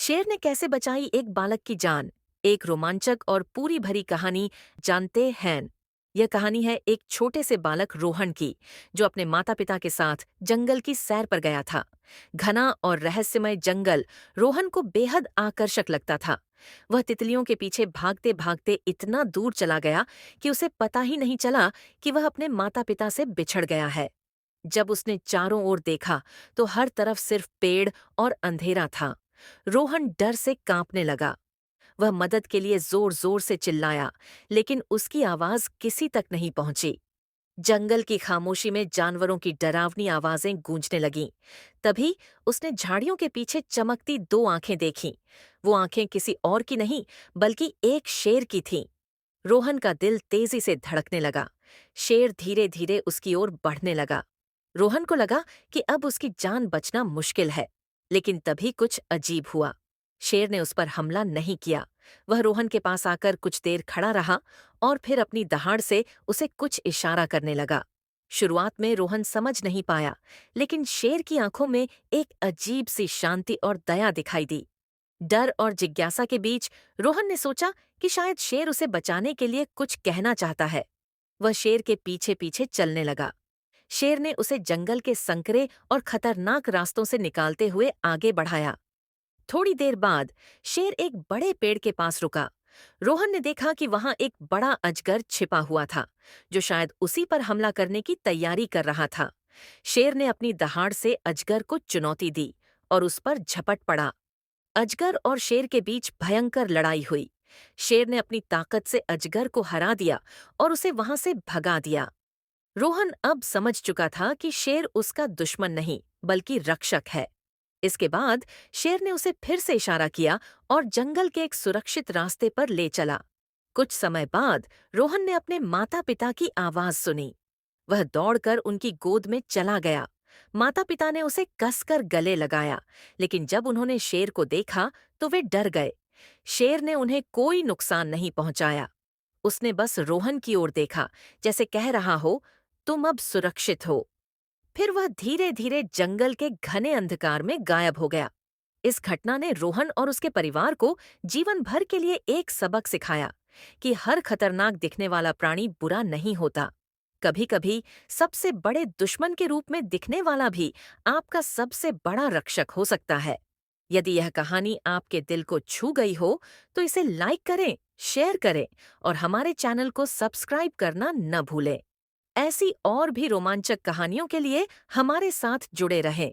शेर ने कैसे बचाई एक बालक की जान। एक रोमांचक और पूरी भरी कहानी जानते हैं। यह कहानी है एक छोटे से बालक रोहन की, जो अपने माता पिता के साथ जंगल की सैर पर गया था। घना और रहस्यमय जंगल रोहन को बेहद आकर्षक लगता था। वह तितलियों के पीछे भागते भागते इतना दूर चला गया कि उसे पता ही नहीं चला कि वह अपने माता पिता से बिछड़ गया है। जब उसने चारों ओर देखा तो हर तरफ सिर्फ पेड़ और अंधेरा था। रोहन डर से कांपने लगा। वह मदद के लिए जोर जोर से चिल्लाया, लेकिन उसकी आवाज किसी तक नहीं पहुंची। जंगल की खामोशी में जानवरों की डरावनी आवाजें गूंजने लगीं। तभी उसने झाड़ियों के पीछे चमकती दो आंखें देखीं। वो आंखें किसी और की नहीं, बल्कि एक शेर की थीं। रोहन का दिल तेजी से धड़कने लगा। शेर धीरे धीरे उसकी ओर बढ़ने लगा। रोहन को लगा कि अब उसकी जान बचना मुश्किल है, लेकिन तभी कुछ अजीब हुआ। शेर ने उस पर हमला नहीं किया। वह रोहन के पास आकर कुछ देर खड़ा रहा और फिर अपनी दहाड़ से उसे कुछ इशारा करने लगा। शुरुआत में रोहन समझ नहीं पाया, लेकिन शेर की आंखों में एक अजीब सी शांति और दया दिखाई दी। डर और जिज्ञासा के बीच रोहन ने सोचा कि शायद शेर उसे बचाने के लिए कुछ कहना चाहता है। वह शेर के पीछे पीछे चलने लगा। शेर ने उसे जंगल के संकरे और खतरनाक रास्तों से निकालते हुए आगे बढ़ाया। थोड़ी देर बाद शेर एक बड़े पेड़ के पास रुका। रोहन ने देखा कि वहां एक बड़ा अजगर छिपा हुआ था, जो शायद उसी पर हमला करने की तैयारी कर रहा था। शेर ने अपनी दहाड़ से अजगर को चुनौती दी और उस पर झपट पड़ा। अजगर और शेर के बीच भयंकर लड़ाई हुई। शेर ने अपनी ताकत से अजगर को हरा दिया और उसे वहां से भगा दिया। रोहन अब समझ चुका था कि शेर उसका दुश्मन नहीं, बल्कि रक्षक है। इसके बाद शेर ने उसे फिर से इशारा किया और जंगल के एक सुरक्षित रास्ते पर ले चला। कुछ समय बाद रोहन ने अपने माता पिता की आवाज सुनी। वह दौड़कर उनकी गोद में चला गया। माता पिता ने उसे कसकर गले लगाया, लेकिन जब उन्होंने शेर को देखा तो वे डर गए। शेर ने उन्हें कोई नुकसान नहीं पहुंचाया। उसने बस रोहन की ओर देखा, जैसे कह रहा हो, तुम अब सुरक्षित हो। फिर वह धीरे धीरे जंगल के घने अंधकार में गायब हो गया। इस घटना ने रोहन और उसके परिवार को जीवन भर के लिए एक सबक सिखाया कि हर खतरनाक दिखने वाला प्राणी बुरा नहीं होता। कभी कभी सबसे बड़े दुश्मन के रूप में दिखने वाला भी आपका सबसे बड़ा रक्षक हो सकता है। यदि यह कहानी आपके दिल को छू गई हो, तो इसे लाइक करें, शेयर करें और हमारे चैनल को सब्सक्राइब करना न भूलें। ऐसी और भी रोमांचक कहानियों के लिए हमारे साथ जुड़े रहें।